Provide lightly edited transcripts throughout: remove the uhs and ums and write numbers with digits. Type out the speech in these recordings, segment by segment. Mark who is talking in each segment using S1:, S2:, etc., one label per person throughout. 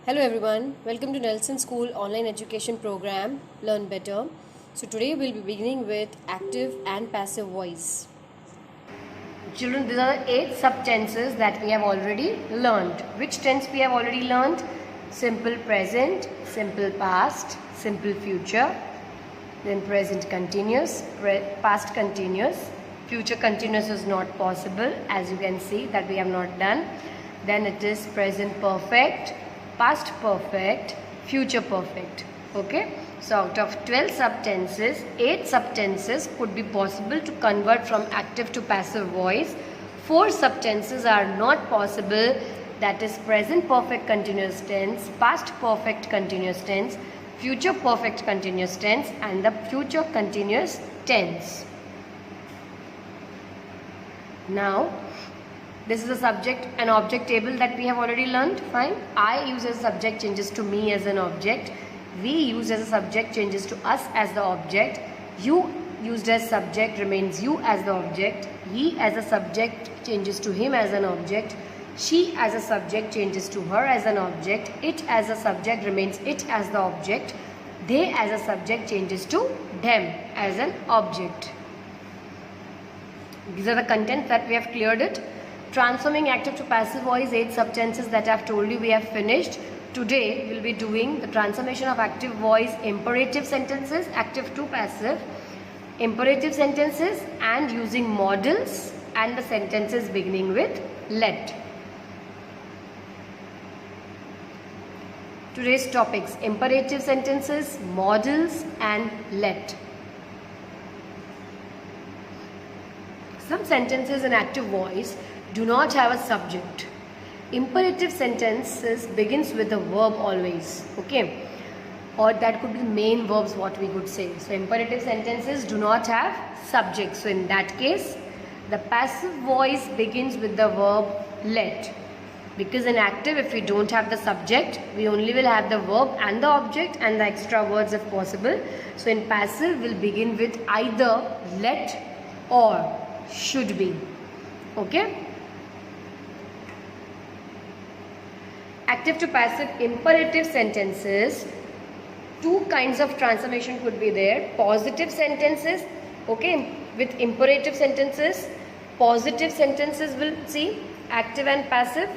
S1: Hello everyone, welcome to Nelson School online education program Learn Better. So today we'll be beginning with active and passive voice. Children, these are the 8 subtenses that we have already learned. Which tense we have already learned? Simple present, simple past, simple future, then present continuous, past continuous, future continuous is not possible, as you can see that we have not done. Then it is present perfect, past perfect, future perfect. Okay, so out of 12 subtenses, 8 subtenses could be possible to convert from active to passive voice. 4 subtenses are not possible, that is present perfect continuous tense, past perfect continuous tense, future perfect continuous tense and the future continuous tense. Now this is a subject and object table that we have already learned. Fine. I use as a subject changes to me as an object. We use as a subject changes to us as the object. You used as subject remains you as the object. He as a subject changes to him as an object. She as a subject changes to her as an object. It as a subject remains it as the object. They as a subject changes to them as an object. These are the contents that we have cleared it. Transforming active to passive voice, 8 subtenses that I have told you we have finished. Today we will be doing the transformation of active voice, imperative sentences, active to passive, imperative sentences and using models and the sentences beginning with let. Today's topics: imperative sentences, models and let. Some sentences in active voice do not have a subject. Imperative sentences begins with a verb always, okay, or that could be the main verbs what we could say. So imperative sentences do not have subject. So in that case the passive voice begins with the verb let, because in active if we don't have the subject we only will have the verb and the object and the extra words if possible. So in passive we'll begin with either let or should be. Okay. Active to passive imperative sentences, 2 kinds of transformation could be there. Positive sentences, okay, with imperative sentences. Positive sentences will see active and passive,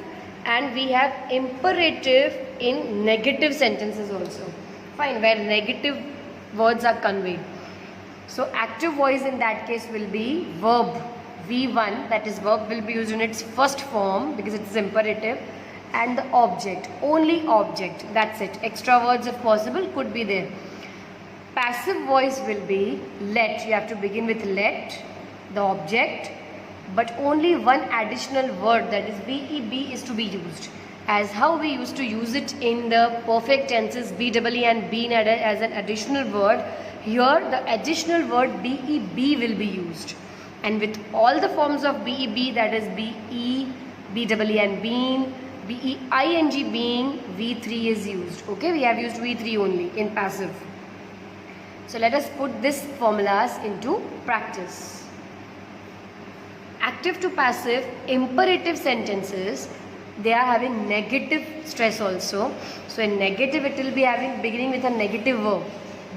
S1: and we have imperative in negative sentences also. Fine, where negative words are conveyed. So active voice in that case will be verb V1, that is verb will be used in its first form because it is imperative, and the object, only object, that's it. Extra words if possible could be there. Passive voice will be let, you have to begin with let, the object, but only one additional word, that is BEB, is to be used. As how we used to use it in the perfect tenses, BEE and been added as an additional word, here the additional word BEB will be used. And with all the forms of BEB, that is BE, BEE and been, BEING being, V3 is used. Okay, we have used V3 only in passive. So let us put this formulas into practice. Active to passive imperative sentences, they are having negative stress also. So in negative it will be having beginning with a negative verb.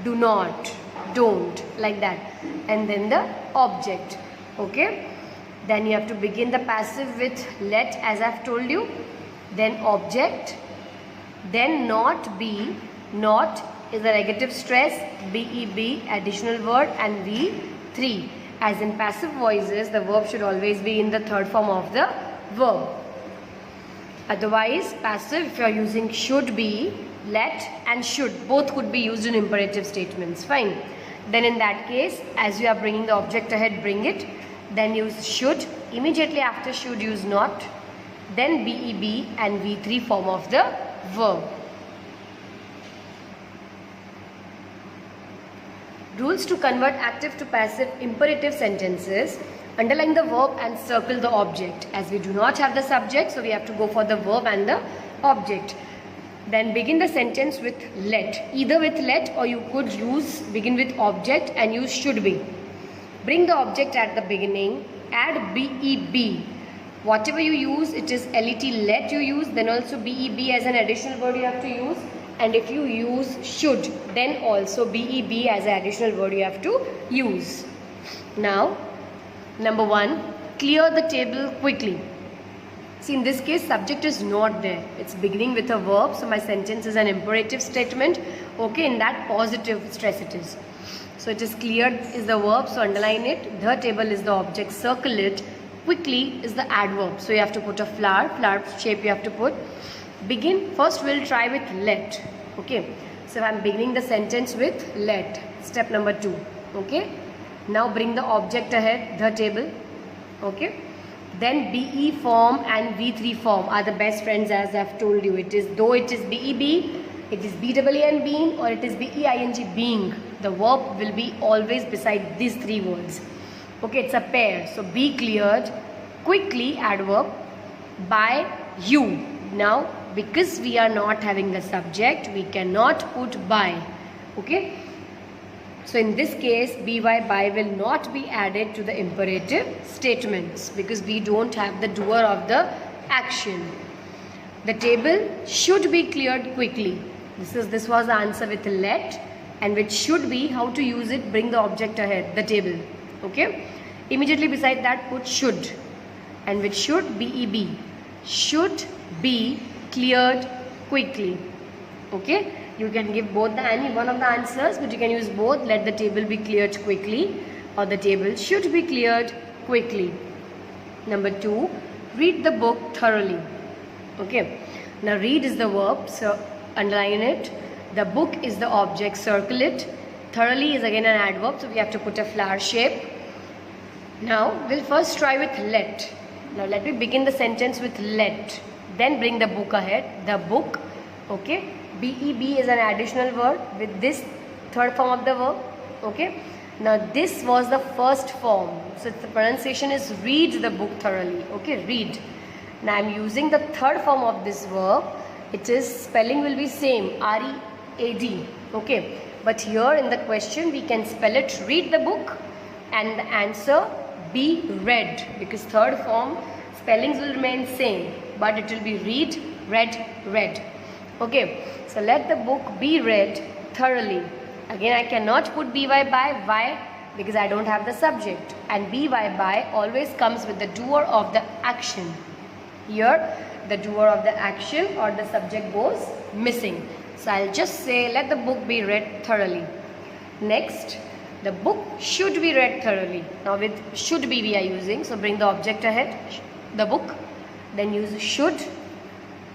S1: Do not, don't, like that. And then the object. Okay. Then you have to begin the passive with let, as I have told you. Then object, then not be, not is a negative stress, BEB additional word and V3. As in passive voices the verb should always be in the third form of the verb. Otherwise passive, if you are using should be, let and should, both could be used in imperative statements. Fine. Then in that case, as you are bringing the object ahead, bring it, then use should, immediately after should use not, then BEB and V3 form of the verb. Rules to convert active to passive imperative sentences: underline the verb and circle the object. As we do not have the subject, so we have to go for the verb and the object. Then begin the sentence with let, either with let or you could use begin with object and use should be. Bring the object at the beginning, add BEB. whatever you use, it is let you use, then also BEB as an additional word you have to use, and if you use should, then also BEB as an additional word you have to use. Now, number 1, clear the table quickly. See, in this case, subject is not there. It's beginning with a verb, so my sentence is an imperative statement. Okay, in that positive stress it is. So it is cleared is the verb, so underline it. The table is the object, circle it. Quickly is the adverb, so you have to put a flower shape you have to put. Begin, first we'll try with let. Okay, so I'm beginning the sentence with let. Step number 2. Okay, now bring the object ahead, the table. Okay, then BE form and V3 form are the best friends, as I've told you. It is, though it is BEB, it is BEEN being, or it is BEING being. The verb will be always beside these 3 words. Okay, it's a pair. So be cleared, quickly adverb, by you. Now, because we are not having the subject, we cannot put by. Okay. So in this case, by will not be added to the imperative statements because we don't have the doer of the action. The table should be cleared quickly. This was the answer with let, and which should be, how to use it, bring the object ahead, the table. Okay. Immediately beside that put should, and which should BEB. Should be cleared quickly. Okay. You can give both any one of the answers, but you can use both. Let the table be cleared quickly, or the table should be cleared quickly. Number 2, read the book thoroughly. Okay. Now read is the verb, so underline it. The book is the object, circle it. Thoroughly is again an adverb, so we have to put a flower shape. Now we'll first try with let. Now let me begin the sentence with let. Then bring the book ahead. The book. Okay. BEB is an additional word with this third form of the verb. Okay. Now this was the first form. So the pronunciation is read the book thoroughly. Okay. Read. Now I am using the third form of this verb. It is, spelling will be same. R-E-A-D. Okay. But here in the question we can spell it read the book, and the answer be read, because third form spellings will remain same, but it will be read, read. Okay, so let the book be read thoroughly. Again, I cannot put by. Why? Because I don't have the subject, and by always comes with the doer of the action. Here the doer of the action or the subject goes missing. So I'll just say let the book be read thoroughly. Next, the book should be read thoroughly. Now with should be we are using, so bring the object ahead, the book, then use should,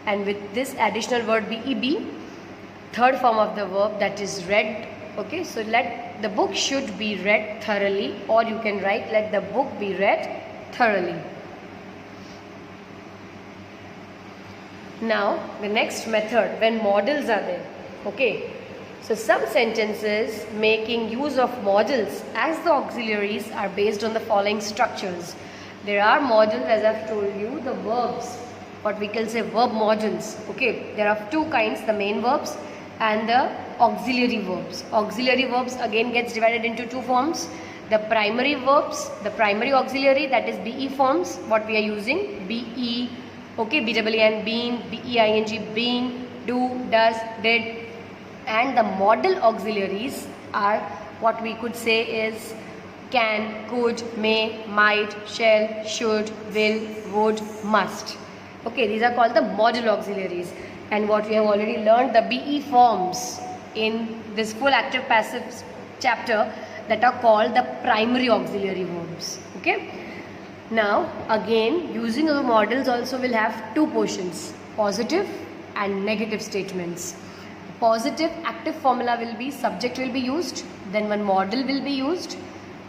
S1: and with this additional word BEB, third form of the verb, that is read. Okay, so let the book should be read thoroughly, or you can write let the book be read thoroughly. Now the next method, when models are there. Okay, so some sentences making use of models as the auxiliaries are based on the following structures. There are models, as I've told you, the verbs, what we can say verb models. Okay, there are 2 kinds, the main verbs and the auxiliary verbs. Auxiliary verbs again gets divided into 2 forms. The primary verbs, the primary auxiliary, that is BE forms, what we are using, BE, okay, BEEN, been, BEING, been, do, does, did, and the model auxiliaries are what we could say is can, could, may, might, shall, should, will, would, must. Okay, these are called the model auxiliaries. And what we have already learned, the BE forms in this full active passive chapter, that are called the primary auxiliary verbs. Okay. Now again, using the models also will have 2 portions, positive and negative statements. Positive active formula will be, subject will be used, then one model will be used,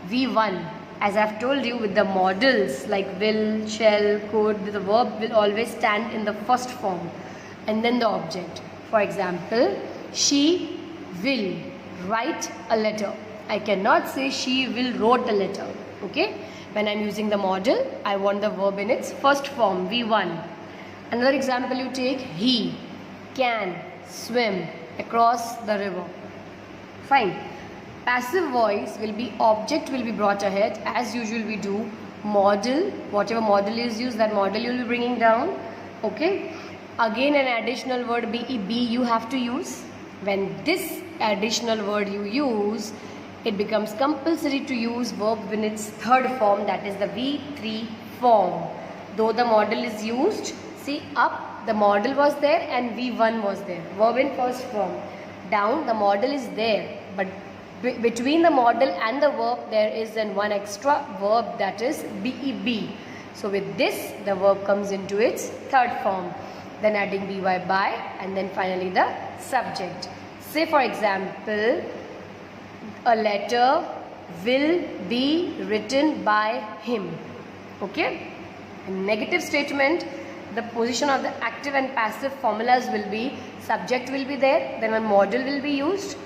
S1: V1. As I have told you, with the models like will, shall, could, the verb will always stand in the first form and then the object. For example, she will write a letter. I cannot say she will wrote a letter. Okay. When I am using the model, I want the verb in its first form, V1. Another example you take, he can swim across the river. Fine. Passive voice will be, object will be brought ahead, as usual we do. model, whatever model is used, that model you will be bringing down. Okay, again an additional word be you have to use. When this additional word you use, it becomes compulsory to use verb in its third form, that is the V3 form. Though the model is used, see, up the model was there and V1 was there, verb in first form. Down the model is there, but between the model and the verb there is then one extra verb, that is be. So with this the verb comes into its third form, then adding by and then finally the subject. Say for example, a letter will be written by him. Okay, in negative statement, the position of the active and passive formulas will be subject will be there, then a model will be used,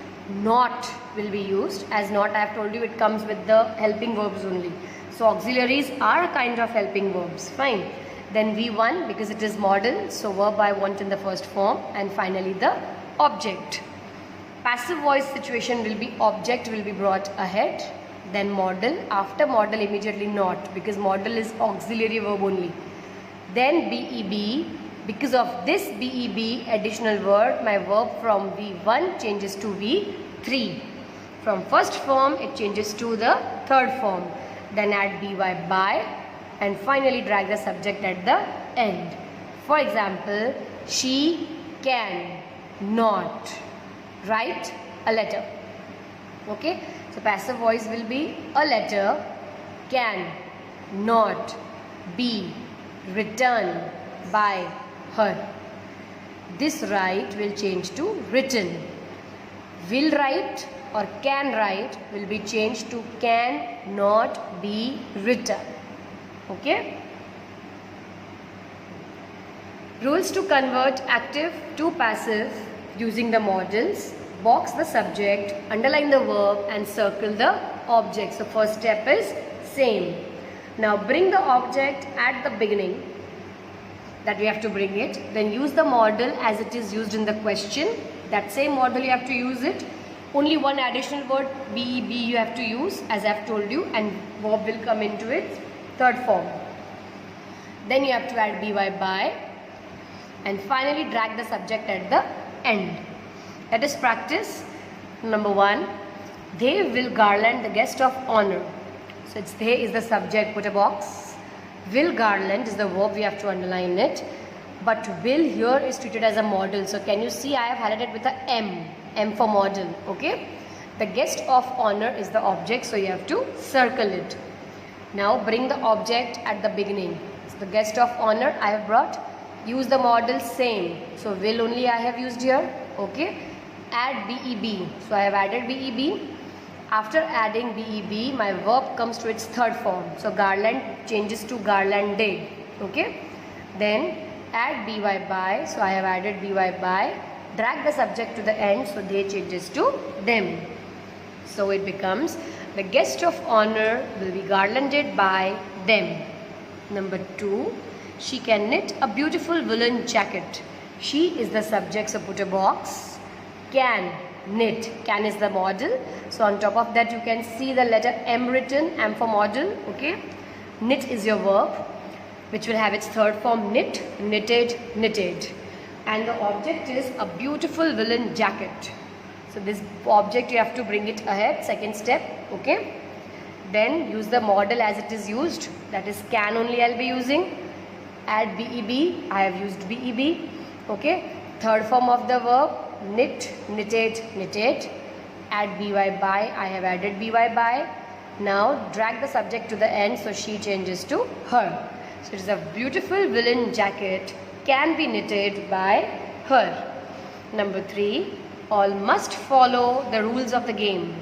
S1: not will be used. As not, I have told you, it comes with the helping verbs only. So auxiliaries are a kind of helping verbs. Fine. Then V1, because it is model, so verb I want in the first form, and finally the object. Passive voice situation will be object will be brought ahead, then model, after model immediately not, because model is auxiliary verb only. Then BEB, because of this BEB additional word, my verb from V1 changes to V3. From first form it changes to the third form. Then add by and finally drag the subject at the end. For example, she can not write a letter. Okay, so passive voice will be a letter can not be written by her. This write will change to written. Will write or can write will be changed to can not be written. Okay. Rules to convert active to passive using the models. Box the subject, underline the verb and circle the object. So first step is same. Now bring the object at the beginning, that we have to bring it. Then use the model as it is used in the question. That same model you have to use it. Only one additional word be you have to use, as I have told you, and verb will come into its third form. Then you have to add by and finally drag the subject at the end. Let us practice. Number 1, they will garland the guest of honor. So it's they is the subject, put a box. Will garland is the verb, we have to underline it. But will here is treated as a model. So can you see I have highlighted with a M for model. Okay. The guest of honor is the object, so you have to circle it. Now bring the object at the beginning. So the guest of honor I have brought. Use the model same. So will only I have used here. Okay. Add BEB. So I have added BEB. After adding BEB, my verb comes to its third form. So garland changes to garlanded. Okay. Then add by. So I have added by. Drag the subject to the end. So they changes to them. So it becomes the guest of honor will be garlanded by them. Number 2, she can knit a beautiful woolen jacket. She is the subject, so put a box. Can knit. Can is the model. So on top of that you can see the letter M written. M for model. Okay. Knit is your verb, which will have its third form knit, knitted, knitted. And the object is a beautiful woolen jacket. So this object you have to bring it ahead, second step. Okay. Then use the model as it is used, that is can only I'll be using. Add BEB, I have used BEB. Okay. Third form of the verb, knit, knitted, knitted. Add by, I have added by. Now drag the subject to the end, so she changes to her. So it is a beautiful woolen jacket can be knitted by her. Number 3, all must follow the rules of the game.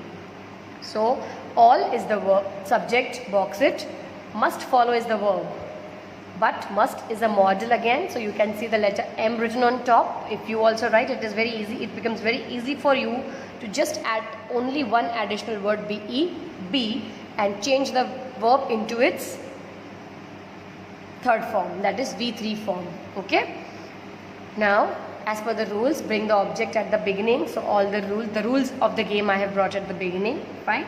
S1: So all is the verb, subject, box it. Must follow is the verb. But must is a model again, so you can see the letter M written on top. If you also write, it is very easy. It becomes very easy for you to just add only one additional word be and change the verb into its third form, that is V3 form. Okay. Now as per the rules, bring the object at the beginning. So all the rules of the game I have brought at the beginning. Fine.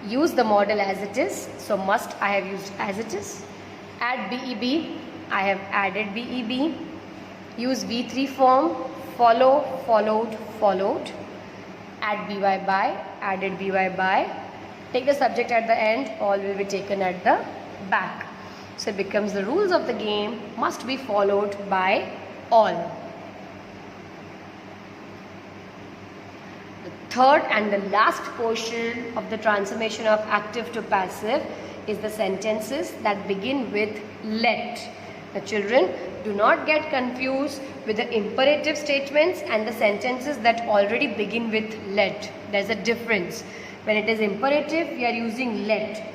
S1: use the model as it is. So must, I have used as it is. Add BEB, I have added BEB. Use V3 form, follow, followed, followed. Add BY by, added BY by. Take the subject at the end, all will be taken at the back. So it becomes the rules of the game must be followed by all. The third and the last portion of the transformation of active to passive is the sentences that begin with let. The children, do not get confused with the imperative statements and the sentences that already begin with let. There's a difference. When it is imperative, we are using let.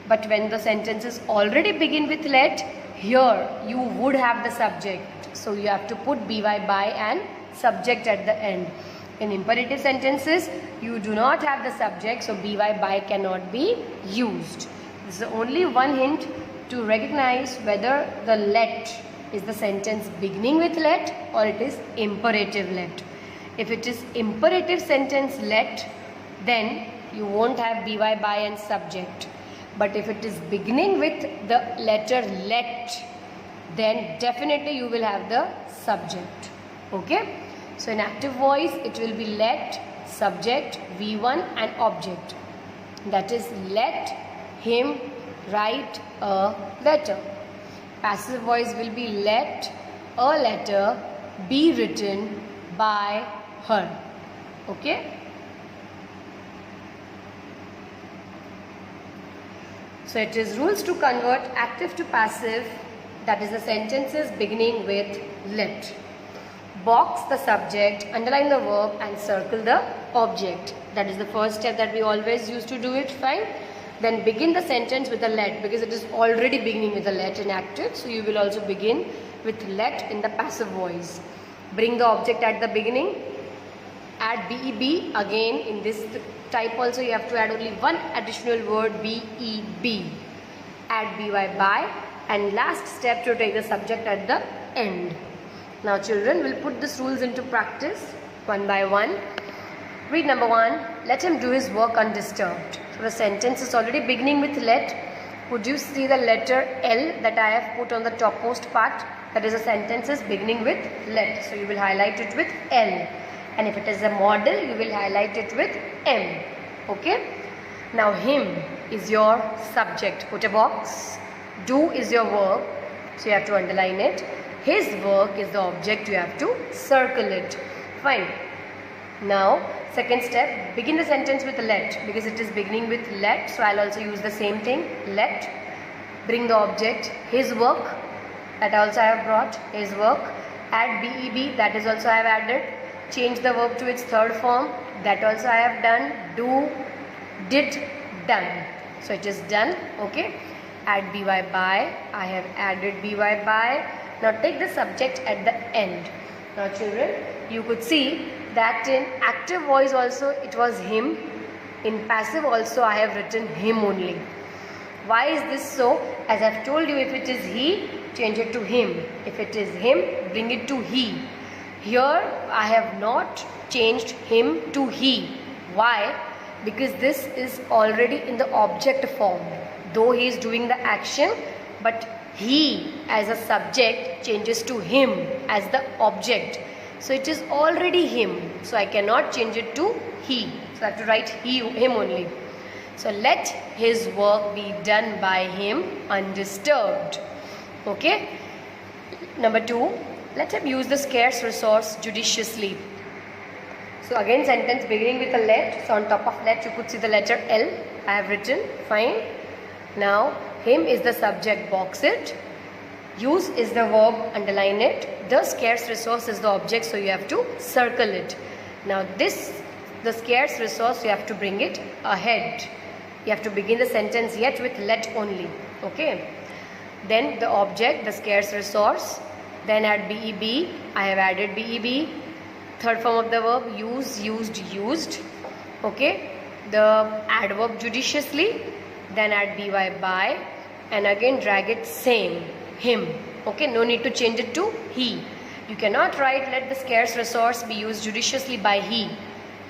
S1: But when the sentences already begin with let, here you would have the subject. So you have to put by and subject at the end. In imperative sentences, you do not have the subject, so by cannot be used. This is only one hint to recognize whether the let is the sentence beginning with let or it is imperative let. If it is imperative sentence let, then you won't have by and subject. But if it is beginning with the letter let, then definitely you will have the subject. Okay? So in active voice, it will be let, subject, V1 and object. That is, let him write a letter. Passive voice will be let a letter be written by her. Okay? So it is rules to convert active to passive, that is the sentences beginning with let. Box the subject, underline the verb and circle the object. That is the first step that we always used to do it, fine. Then begin the sentence with a let, because it is already beginning with a let in active. So you will also begin with let in the passive voice. Bring the object at the beginning. Add BEB. Again in this type also you have to add only one additional word, BEB. Add BY by, and last step to take the subject at the end. Now children will put these rules into practice one by one. Read number 1. Let him do his work undisturbed. So the sentence is already beginning with let. Would you see the letter L that I have put on the topmost part? That is, a sentence is beginning with let. So you will highlight it with L. And if it is a model, you will highlight it with M. Okay? Now him is your subject. Put a box. Do is your verb. So you have to underline it. His work is the object. You have to circle it. Fine. Now, second step. Begin the sentence with let, because it is beginning with let. So I'll also use the same thing. Let. Bring the object. His work. That also I have brought. His work. Add BEB. That is also I have added. Change the verb to its third form. That also I have done. Do, did, done. So it is done. Okay. Add BY by. I have added BY by. Now take the subject at the end. Now children, you could see that in active voice also it was him. In passive also I have written him only. Why is this so? As I have told you, if it is he, change it to him. If it is him, bring it to he. Here I have not changed him to he. Why? Because this is already in the object form. Though he is doing the action, but he as a subject changes to him as the object. So it is already him. So I cannot change it to he. So I have to write him only. So let his work be done by him undisturbed. Okay. Number 2. Let him use the scarce resource judiciously. So again sentence beginning with a let. So on top of let you could see the letter L. I have written. Fine. Now him is the subject, box it. Use is the verb, underline it. The scarce resource is the object, so you have to circle it. Now the scarce resource, you have to bring it ahead. You have to begin the sentence yet with let only. Okay. Then the object, the scarce resource. Then add BEB. I have added BEB. Third form of the verb, use, used, used. Okay. The adverb judiciously. Then add BY by. And again drag it same. Him. Okay. No need to change it to he. You cannot write let the scarce resource be used judiciously by he.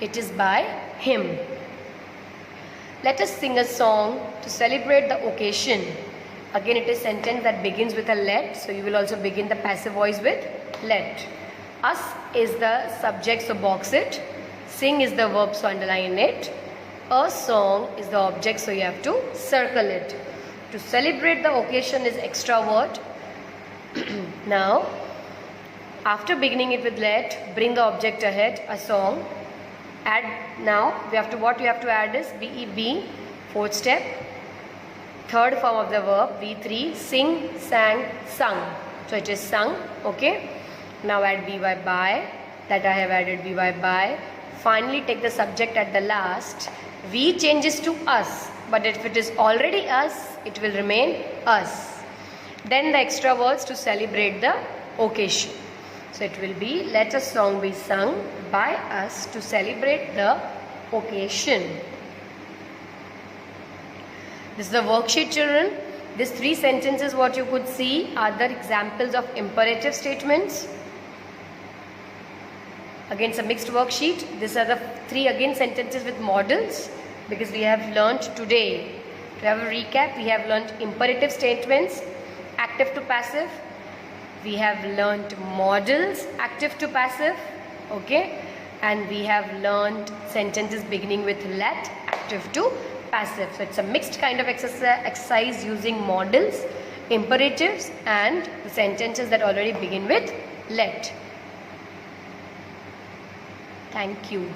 S1: It is by him. Let us sing a song to celebrate the occasion. Again, it is sentence that begins with a let, so you will also begin the passive voice with let. Us is the subject, so box it. Sing is the verb, so underline it. A song is the object, so you have to circle it. To celebrate the occasion is extra word. Now, after beginning it with let, bring the object ahead, a song. Add, now what we have to add is VEB, fourth step. Third form of the verb, V3, sing, sang, sung. So it is sung, okay. Now add BY by, that I have added BY by. Finally take the subject at the last. V changes to us, but if it is already us, it will remain us. Then the extra words to celebrate the occasion. So it will be, let a song be sung by us to celebrate the occasion. This is the worksheet, children. These three sentences what you could see are the examples of imperative statements. Again, it's a mixed worksheet. These are the three again sentences with models, because we have learnt today. To have a recap, we have learnt imperative statements, active to passive. We have learnt models, active to passive, okay, and we have learnt sentences beginning with let, active to passive. So it's a mixed kind of exercise using models, imperatives, and the sentences that already begin with let. Thank you.